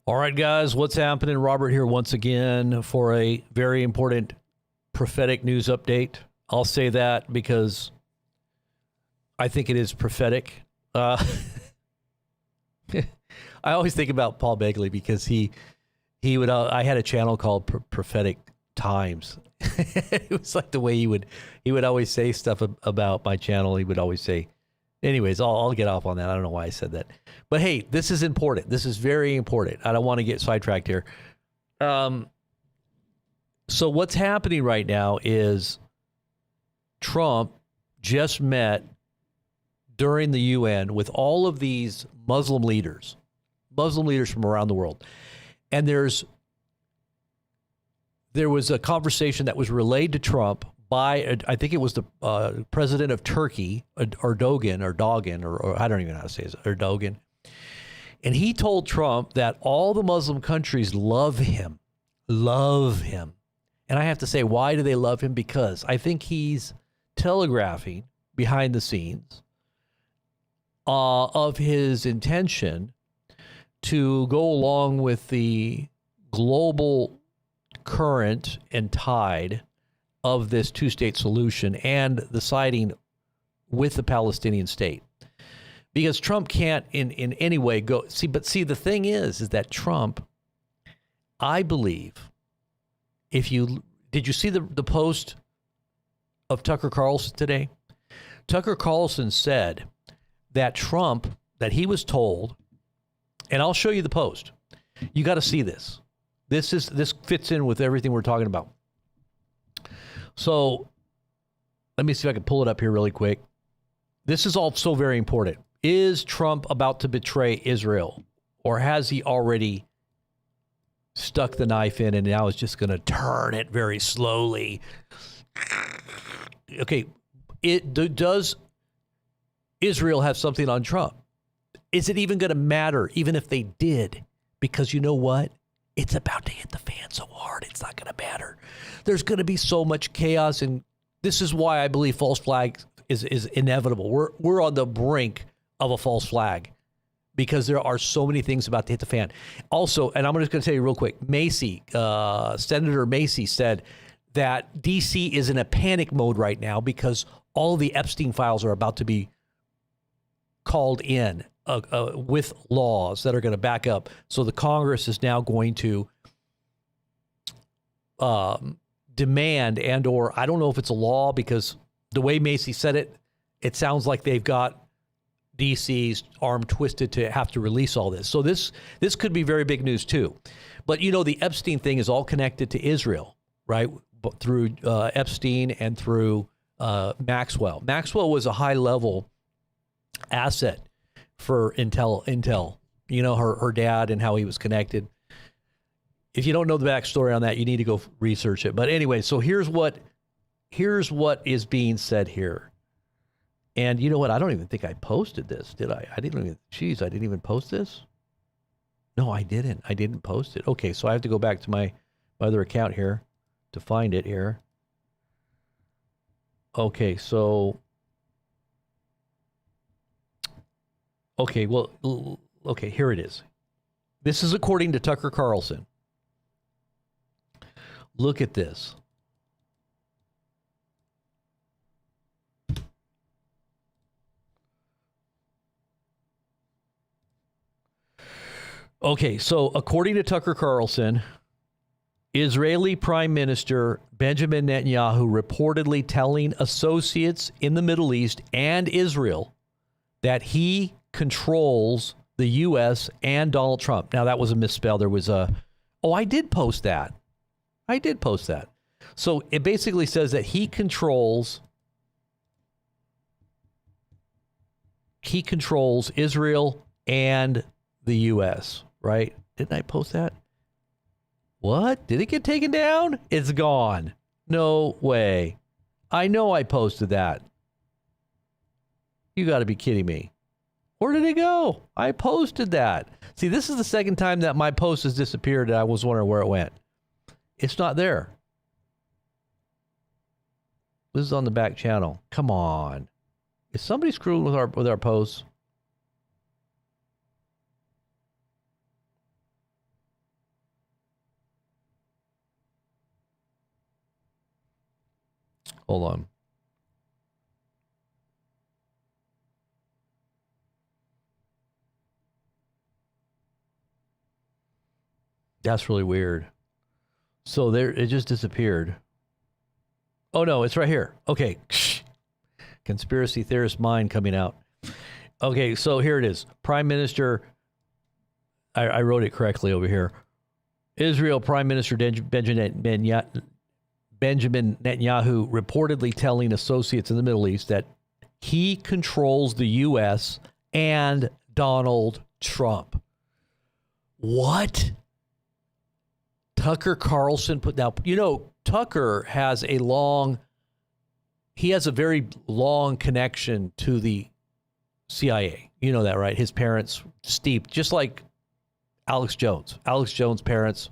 All right, guys, what's happening? Robert here once again for a very important prophetic news update. I'll say that because I think it is prophetic. I always think about Paul Begley because he would. I had a channel called Prophetic Times. It was like the way he would always say stuff about my channel. He would always say. Anyways, I'll get off on that. I don't know why I said that. But hey, this is important. This is very important. I don't want to get sidetracked here. So what's happening right now is Trump just met during the UN with all of these Muslim leaders from around the world. And there was a conversation that was relayed to Trump by, I think it was the president of Turkey, Erdogan, or I don't even know how to say it, Erdogan. And he told Trump that all the Muslim countries love him. And I have to say, why do they love him? Because I think he's telegraphing behind the scenes of his intention to go along with the global current and tide of this two-state solution and the siding with the Palestinian state. Because Trump can't in any way go... See, the thing is that Trump, I believe, did you see the post of Tucker Carlson today? Tucker Carlson said that Trump, that he was told, and I'll show you the post. You got to see this. This fits in with everything we're talking about. So let me see if I can pull it up here really quick. This is all so very important. Is Trump about to betray Israel, or has he already stuck the knife in and now is just going to turn it very slowly? Okay, does Israel have something on Trump? Is it even going to matter, even if they did? Because you know what? It's about to hit the fan so hard, it's not going to matter. There's going to be so much chaos, and this is why I believe false flag is inevitable. We're on the brink of a false flag because there are so many things about to hit the fan. Also, and I'm just going to tell you real quick, Senator Macy said that D.C. is in a panic mode right now because all the Epstein files are about to be called in with laws that are going to back up. So the Congress is now going to demand or I don't know if it's a law because the way Macy said it, it sounds like they've got DC's arm twisted to have to release all this. So this could be very big news too. But you know, the Epstein thing is all connected to Israel, right? Through Epstein and through Maxwell. Maxwell was a high-level asset for Intel. You know, her dad and how he was connected. If you don't know the backstory on that, you need to go research it. But anyway, so here's what is being said here. And you know what? I don't even think I posted this, did I? I didn't even post this? No, I didn't. I didn't post it. Okay, so I have to go back to my other account here to find it here. Okay, so... Okay, well, okay, here it is. This is according to Tucker Carlson. Look at this. Okay, so according to Tucker Carlson, Israeli Prime Minister Benjamin Netanyahu reportedly telling associates in the Middle East and Israel that he controls the U.S. and Donald Trump. Now, that was a misspell. There was a... Oh, I did post that. So it basically says that he controls Israel and the U.S., right? Didn't I post that? What? Did it get taken down? It's gone. No way. I know I posted that. You got to be kidding me. Where did it go? I posted that. See, this is the second time that my post has disappeared and I was wondering where it went. It's not there. This is on the back channel. Come on. Is somebody screwing with our posts? Hold on. That's really weird. So there, it just disappeared. Oh no, it's right here. Okay. Conspiracy theorist mind coming out. Okay, so here it is. Prime Minister, I wrote it correctly over here. Israel Prime Minister Benjamin Netanyahu reportedly telling associates in the Middle East that he controls the U.S. and Donald Trump. What? Tucker Carlson put now, Tucker has a very long connection to the CIA. You know that, right? His parents steeped, just like Alex Jones. Alex Jones' parents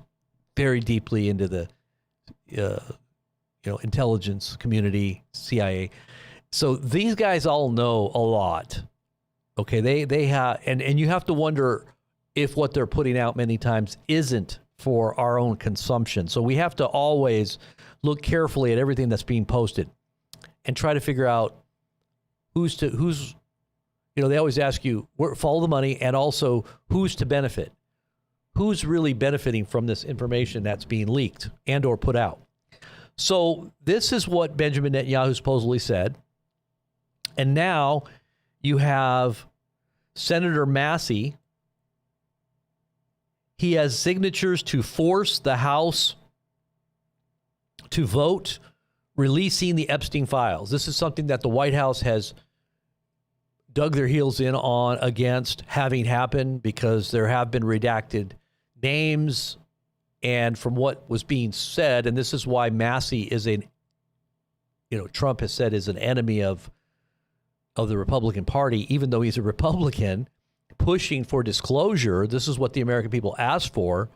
very deeply into the, intelligence community, CIA. So these guys all know a lot. Okay, they have, and you have to wonder if what they're putting out many times isn't for our own consumption. So we have to always look carefully at everything that's being posted and try to figure out who's, they always ask you, follow the money, and also who's to benefit. Who's really benefiting from this information that's being leaked and or put out. So this is what Benjamin Netanyahu supposedly said. And now you have Senator Massey. He has signatures to force the House to vote releasing the Epstein files. This is something that the White House has dug their heels in on against having happen because there have been redacted names. And from what was being said, and this is why Massey is Trump has said is an enemy of the Republican Party, even though he's a Republican pushing for disclosure. This is what the American people asked for,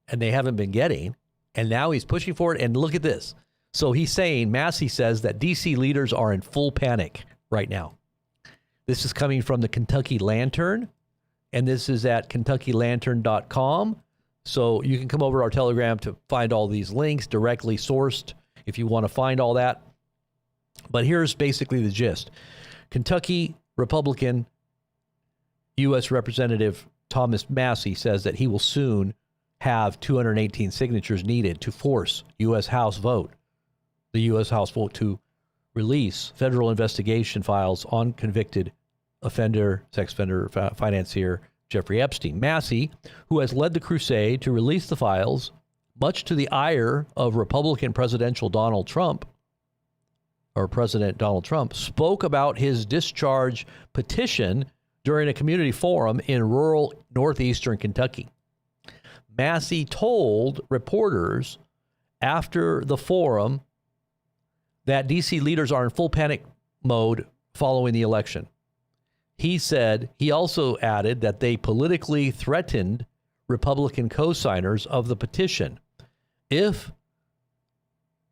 and they haven't been getting. And now he's pushing for it. And look at this. So he's saying, Massey says that D.C. leaders are in full panic right now. This is coming from the Kentucky Lantern, and this is at KentuckyLantern.com. So you can come over to our Telegram to find all these links directly sourced if you want to find all that. But here's basically the gist. Kentucky Republican U.S. Representative Thomas Massey says that he will soon have 218 signatures needed to force the U.S. House vote to release federal investigation files on convicted sex offender, financier Jeffrey Epstein. Massey, who has led the crusade to release the files, much to the ire of Republican President Donald Trump, spoke about his discharge petition during a community forum in rural northeastern Kentucky. Massey told reporters after the forum that D.C. leaders are in full panic mode following the election. He also added that they politically threatened Republican co-signers of the petition. If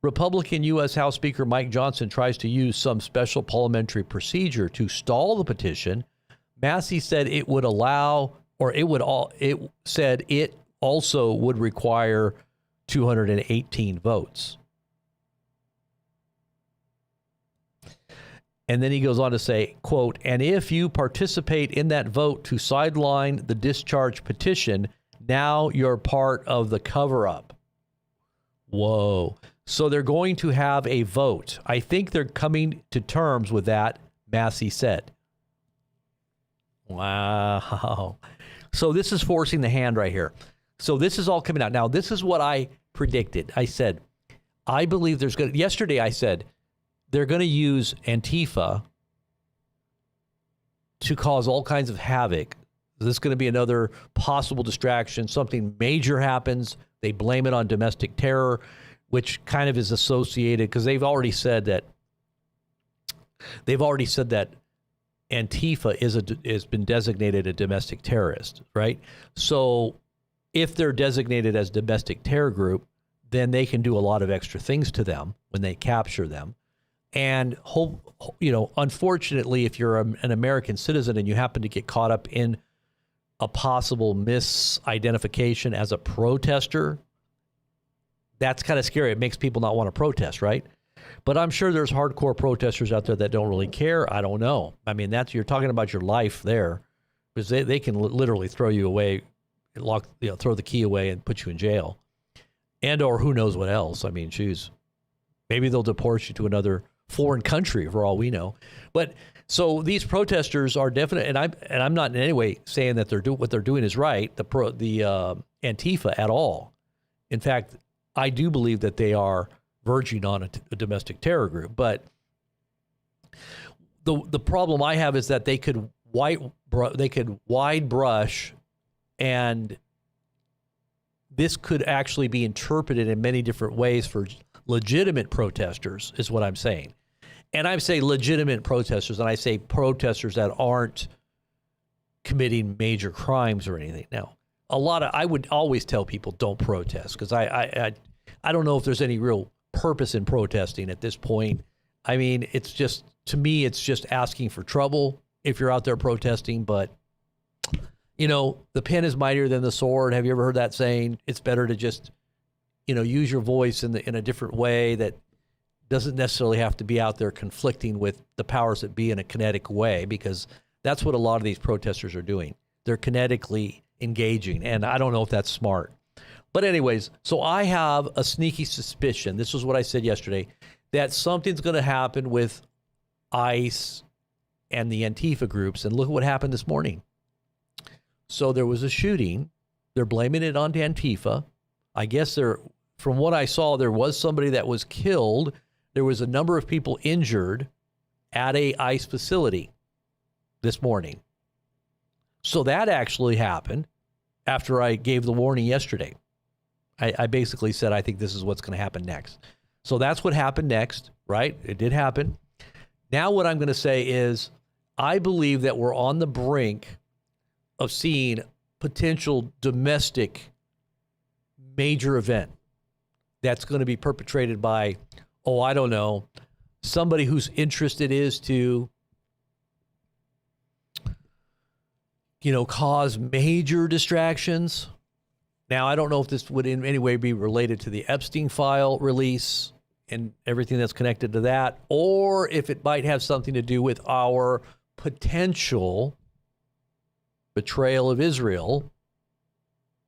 Republican U.S. House Speaker Mike Johnson tries to use some special parliamentary procedure to stall the petition, Massey said it also would require 218 votes. And then he goes on to say, quote, and if you participate in that vote to sideline the discharge petition, now you're part of the cover-up. Whoa. So they're going to have a vote. I think they're coming to terms with that, Massey said. Wow. So this is forcing the hand right here. So this is all coming out. Now, this is what I predicted. I said, I believe yesterday I said, they're going to use Antifa to cause all kinds of havoc. This is going to be another possible distraction. Something major happens. They blame it on domestic terror, which kind of is associated because they've already said that Antifa has been designated a domestic terrorist, right? So if they're designated as domestic terror group, then they can do a lot of extra things to them when they capture them. And unfortunately, if you're an American citizen and you happen to get caught up in a possible misidentification as a protester, that's kind of scary. It makes people not want to protest, right? But I'm sure there's hardcore protesters out there that don't really care. I don't know. I mean, you're talking about your life there, because they can literally throw you away, throw the key away and put you in jail, or who knows what else. I mean, maybe they'll deport you to another foreign country for all we know. But so these protesters are definite, and I'm not in any way saying that what they're doing is right. The Antifa at all. In fact, I do believe that they are verging on a domestic terror group. But the problem I have is that they could wide brush, and this could actually be interpreted in many different ways for legitimate protesters, is what I'm saying. And I say legitimate protesters, and I say protesters that aren't committing major crimes or anything. Now, I would always tell people don't protest, because I don't know if there's any real purpose in protesting at this point. I mean, to me, it's just asking for trouble if you're out there protesting. But, the pen is mightier than the sword. Have you ever heard that saying? It's better to just, use your voice in a different way that doesn't necessarily have to be out there conflicting with the powers that be in a kinetic way, because that's what a lot of these protesters are doing. They're kinetically engaging, and I don't know if that's smart. But anyways, so I have a sneaky suspicion, this was what I said yesterday, that something's going to happen with ICE and the Antifa groups, and look at what happened this morning. So there was a shooting. They're blaming it on Antifa. I guess from what I saw, there was somebody that was killed. There was a number of people injured at a ICE facility this morning. So that actually happened after I gave the warning yesterday. I basically said, I think this is what's going to happen next. So that's what happened next, right? It did happen. Now what I'm going to say is, I believe that we're on the brink of seeing potential domestic major event that's going to be perpetrated by, I don't know, somebody whose interest it is to, cause major distractions. Now, I don't know if this would in any way be related to the Epstein file release and everything that's connected to that, or if it might have something to do with our potential betrayal of Israel.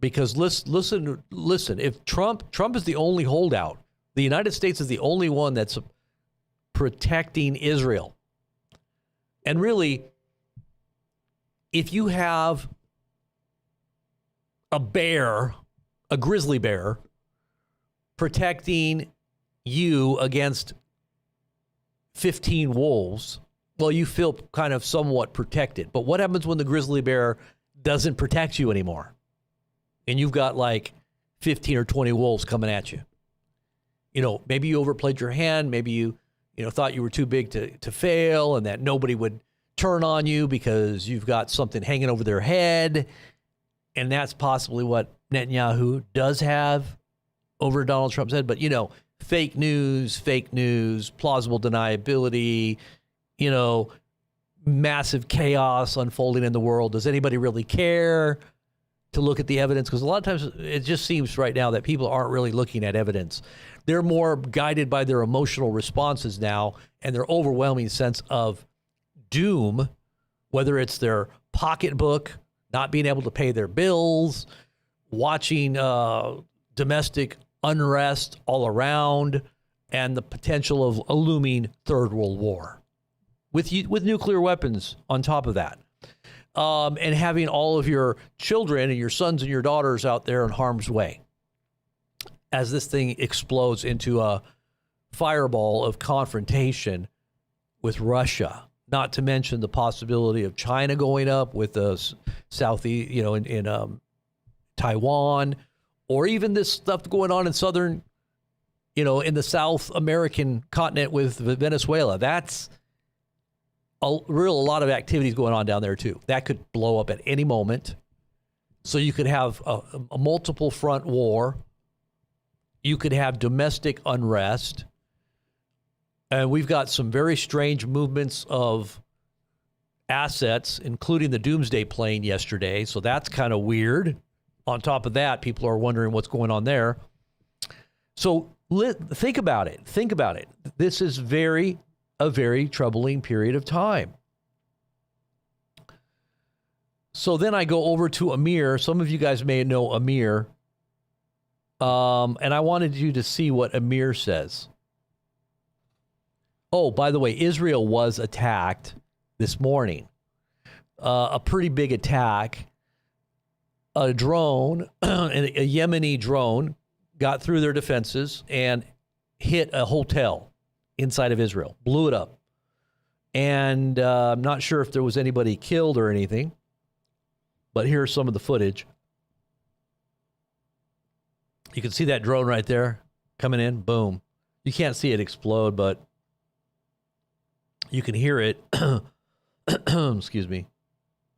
Because listen, if Trump is the only holdout, the United States is the only one that's protecting Israel. And really, if you have a grizzly bear, protecting you against 15 wolves, well, you feel kind of somewhat protected. But what happens when the grizzly bear doesn't protect you anymore? And you've got like 15 or 20 wolves coming at you. Maybe you overplayed your hand. Maybe you thought you were too big to fail, and that nobody would turn on you because you've got something hanging over their head. And that's possibly what Netanyahu does have over Donald Trump's head. But, fake news, plausible deniability, massive chaos unfolding in the world. Does anybody really care to look at the evidence? Because a lot of times it just seems right now that people aren't really looking at evidence. They're more guided by their emotional responses now and their overwhelming sense of doom, whether it's their pocketbook, not being able to pay their bills, watching domestic unrest all around, and the potential of a looming third world war with nuclear weapons on top of that. And having all of your children and your sons and your daughters out there in harm's way as this thing explodes into a fireball of confrontation with Russia, not to mention the possibility of China going up with the Southeast, in Taiwan, or even this stuff going on in southern, in the South American continent with Venezuela. That's a lot of activities going on down there too. That could blow up at any moment. So you could have a multiple front war. You could have domestic unrest. And we've got some very strange movements of assets, including the Doomsday plane yesterday. So that's kind of weird. On top of that, people are wondering what's going on there. So Think about it. Think about it. This is a very troubling period of time. So then I go over to Amir. Some of you guys may know Amir. And I wanted you to see what Amir says. Oh, by the way, Israel was attacked this morning. A pretty big attack. A drone, a Yemeni drone, got through their defenses and hit a hotel inside of Israel, blew it up. And I'm not sure if there was anybody killed or anything, but here's some of the footage. You can see that drone right there coming in, boom. You can't see it explode, but you can hear it. Excuse me.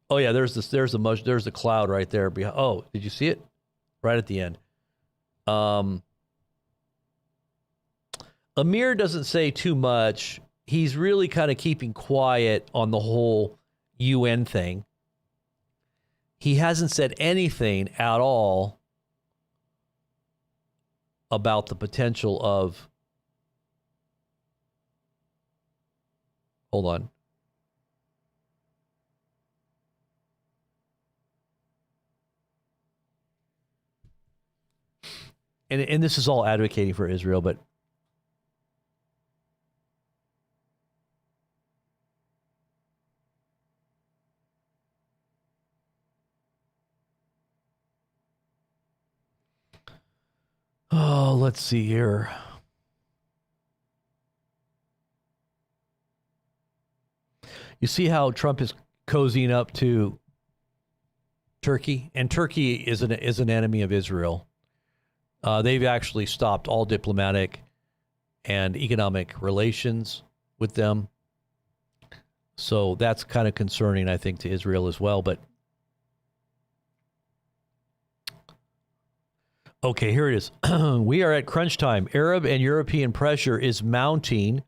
Oh yeah, there's the cloud right there behind. Oh, did you see it? Right at the end. Amir doesn't say too much. He's really kind of keeping quiet on the whole UN thing. He hasn't said anything at all about the potential of, hold on. And this is all advocating for Israel, but oh, let's see here. You see how Trump is cozying up to Turkey, and Turkey is an enemy of Israel. They've actually stopped all diplomatic and economic relations with them. So that's kind of concerning, I think, to Israel as well. But okay, here it is. We are at crunch time. Arab and European pressure is mounting,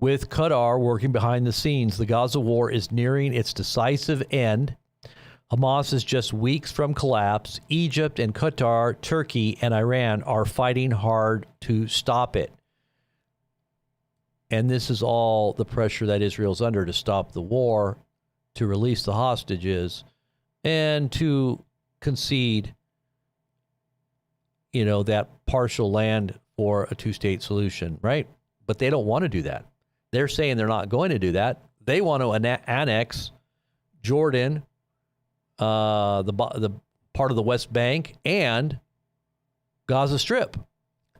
with Qatar working behind the scenes. The Gaza war is nearing its decisive end. Hamas is just weeks from collapse. Egypt and Qatar, Turkey and Iran are fighting hard to stop it. And this is all the pressure that Israel's under to stop the war, to release the hostages, and to concede, that partial land for a two-state solution, right? But they don't want to do that. They're saying they're not going to do that. They want to annex Jordan, the part of the West Bank, and Gaza Strip.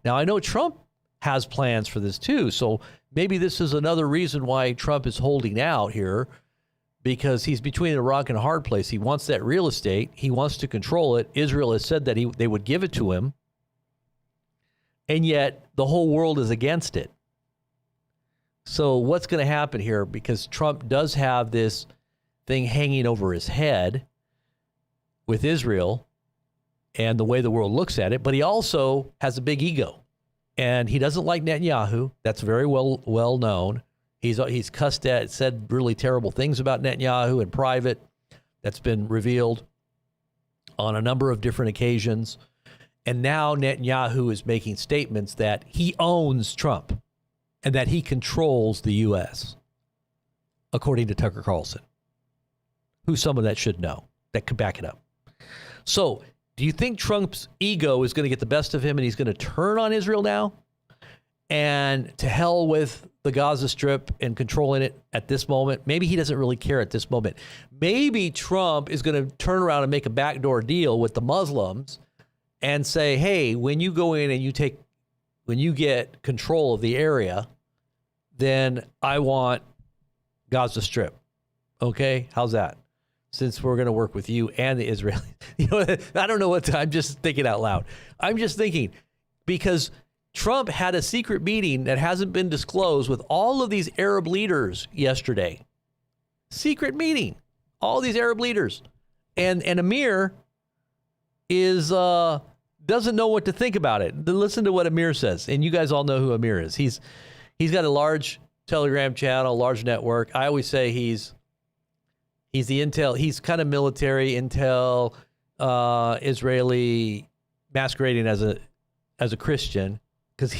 Now, I know Trump has plans for this too, so maybe this is another reason why Trump is holding out here, because he's between a rock and a hard place. He wants that real estate. He wants to control it. Israel has said that they would give it to him, and yet the whole world is against it. So what's going to happen here? Because Trump does have this thing hanging over his head with Israel and the way the world looks at it, but he also has a big ego, and he doesn't like Netanyahu. That's very well known. He's cussed at, said really terrible things about Netanyahu in private. That's been revealed on a number of different occasions. And now Netanyahu is making statements that he owns Trump and that he controls the U.S., according to Tucker Carlson, who's someone that should know, that could back it up. So do you think Trump's ego is going to get the best of him and he's going to turn on Israel now? And to hell with the Gaza Strip and controlling it at this moment? Maybe he doesn't really care at this moment. Maybe Trump is going to turn around and make a backdoor deal with the Muslims and say, hey, when you go in and when you get control of the area, then I want Gaza Strip. Okay, how's that? Since we're going to work with you and the Israelis. I don't know I'm just thinking out loud. I'm just thinking, because Trump had a secret meeting that hasn't been disclosed with all of these Arab leaders yesterday. Secret meeting. All these Arab leaders. And Amir doesn't know what to think about it. Listen to what Amir says. And you guys all know who Amir is. He's got a large Telegram channel, large network. I always say he's the intel. He's kind of military intel, Israeli, masquerading as a Christian because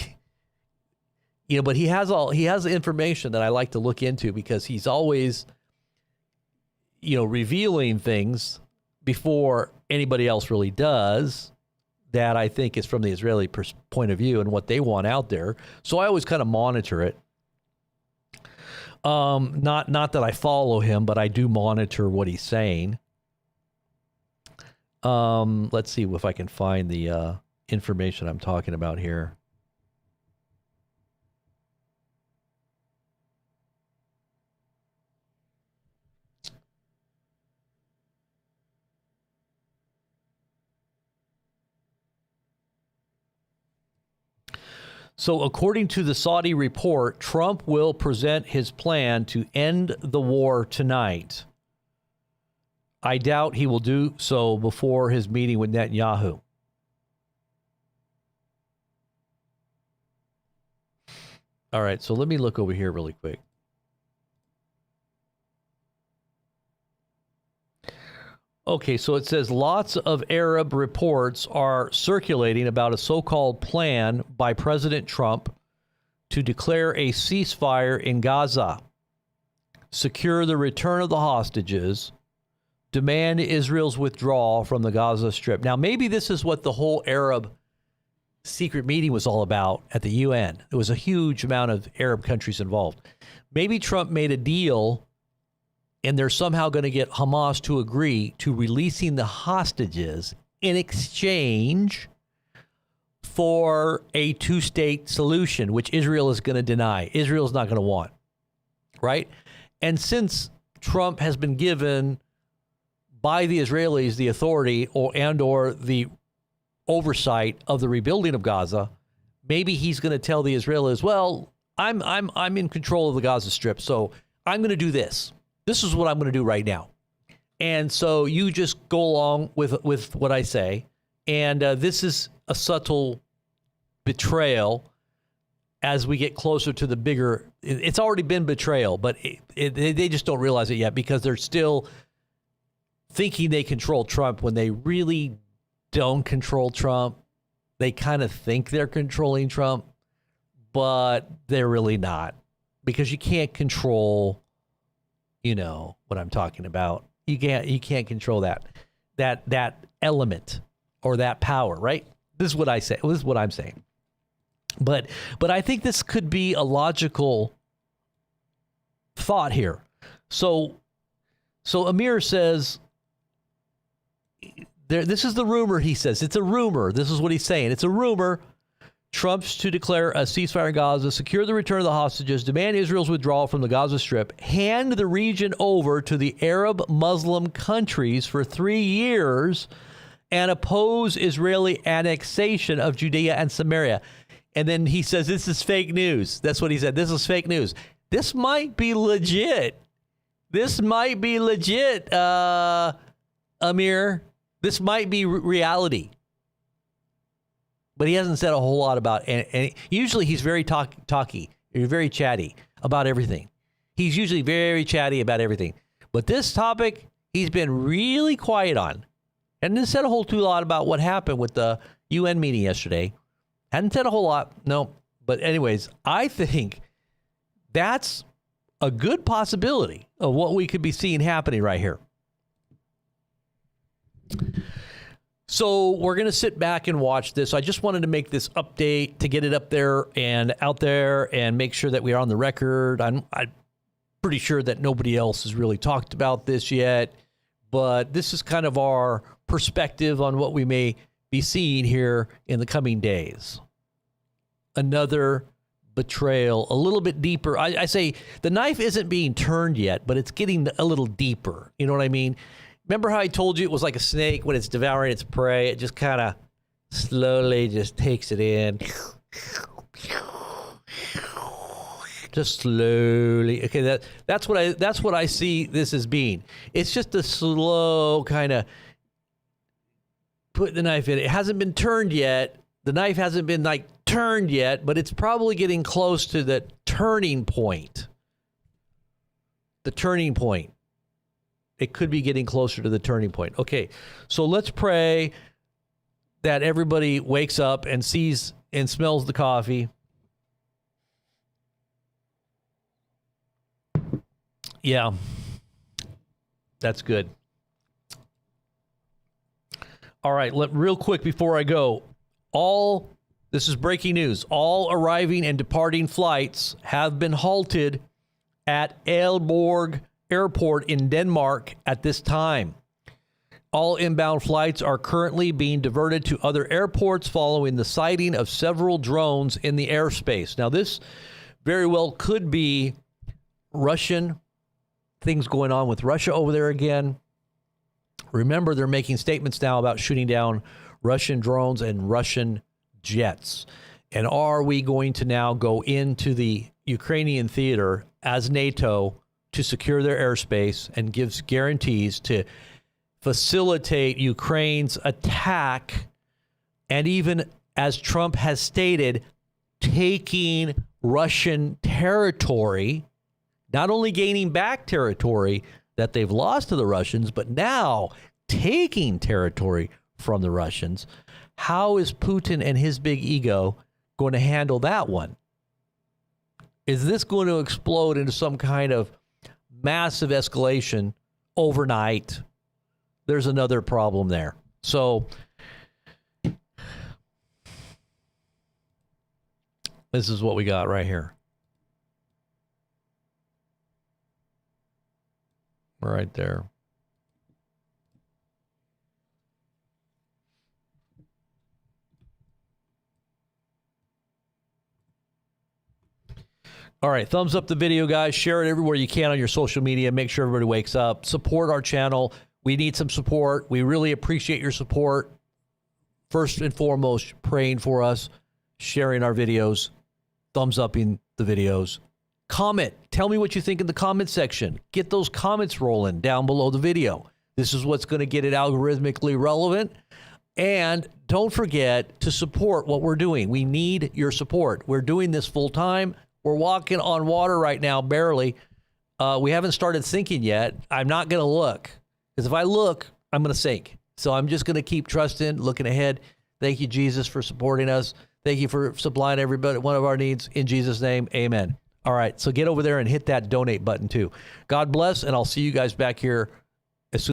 but he has information that I like to look into because he's always, revealing things before anybody else really does that I think is from the Israeli point of view and what they want out there. So I always kind of monitor it. Not that I follow him, but I do monitor what he's saying. Let's see if I can find the information I'm talking about here. So according to the Saudi report, Trump will present his plan to end the war tonight. I doubt he will do so before his meeting with Netanyahu. All right, so let me look over here really quick. Okay, so it says lots of Arab reports are circulating about a so-called plan by President Trump to declare a ceasefire in Gaza, secure the return of the hostages, demand Israel's withdrawal from the Gaza Strip. Now, maybe this is what the whole Arab secret meeting was all about at the UN. There was a huge amount of Arab countries involved. Maybe Trump made a deal and they're somehow going to get Hamas to agree to releasing the hostages in exchange for a two-state solution, which Israel is going to deny. Israel's not going to want, right? And since Trump has been given by the Israelis the authority or the oversight of the rebuilding of Gaza, maybe he's going to tell the Israelis, well, I'm in control of the Gaza Strip, so I'm going to do this. This is what I'm going to do right now. And so you just go along with what I say. And this is a subtle betrayal as we get closer to the bigger. It's already been betrayal, but they just don't realize it yet because they're still thinking they control Trump when they really don't control Trump. They kind of think they're controlling Trump, but they're really not, because you can't control, what I'm talking about. You can't control that element or that power, right? This is what I say. This is what I'm saying. But I think this could be a logical thought here. So Amir says, this is the rumor, he says. It's a rumor. This is what he's saying. It's a rumor. Trump's to declare a ceasefire in Gaza, secure the return of the hostages, demand Israel's withdrawal from the Gaza Strip, hand the region over to the Arab Muslim countries for 3 years, and oppose Israeli annexation of Judea and Samaria. And then he says, this is fake news. That's what he said. This is fake news. This might be legit. This might be legit, Amir. This might be reality. But he hasn't said a whole lot about it. And usually he's very talky, very chatty about everything. He's usually very chatty about everything. But this topic, he's been really quiet on. Hadn't said a whole lot about what happened with the UN meeting yesterday. Hadn't said a whole lot. No. But anyways, I think that's a good possibility of what we could be seeing happening right here. So we're going to sit back and watch this. I just wanted to make this update to get it up there and out there and make sure that we are on the record. I'm pretty sure that nobody else has really talked about this yet, but this is kind of our perspective on what we may be seeing here in the coming days. Another betrayal, a little bit deeper. I say the knife isn't being turned yet, but it's getting a little deeper. You know what I mean? Remember how I told you it was like a snake when it's devouring its prey? It just kind of slowly just takes it in. Just slowly. Okay, that's what I see this as being. It's just a slow kind of put the knife in. It hasn't been turned yet. The knife hasn't been turned yet, but it's probably getting close to the turning point. The turning point. It could be getting closer to the turning point. Okay, so let's pray that everybody wakes up and sees and smells the coffee. Yeah, that's good. All right, real quick before I go, this is breaking news. All arriving and departing flights have been halted at Aalborg Airport in Denmark at this time. All inbound flights are currently being diverted to other airports following the sighting of several drones in the airspace. Now, this very well could be Russian things going on with Russia over there again. Remember, they're making statements now about shooting down Russian drones and Russian jets. And are we going to now go into the Ukrainian theater as NATO to secure their airspace and gives guarantees to facilitate Ukraine's attack, and even, as Trump has stated, taking Russian territory, not only gaining back territory that they've lost to the Russians, but now taking territory from the Russians? How is Putin and his big ego going to handle that one? Is this going to explode into some kind of massive escalation overnight? There's another problem there. So this is what we got right here. Right there. All right, thumbs up the video, guys. Share it everywhere you can on your social media. Make sure everybody wakes up. Support our channel. We need some support. We really appreciate your support. First and foremost, praying for us, sharing our videos, thumbs upping the videos. Comment. Tell me what you think in the comment section. Get those comments rolling down below the video. This is what's going to get it algorithmically relevant. And don't forget to support what we're doing. We need your support. We're doing this full time. We're walking on water right now, barely. We haven't started sinking yet. I'm not going to look, because if I look, I'm going to sink. So I'm just going to keep trusting, looking ahead. Thank you, Jesus, for supporting us. Thank you for supplying everybody one of our needs. In Jesus' name, amen. All right, so get over there and hit that donate button too. God bless, and I'll see you guys back here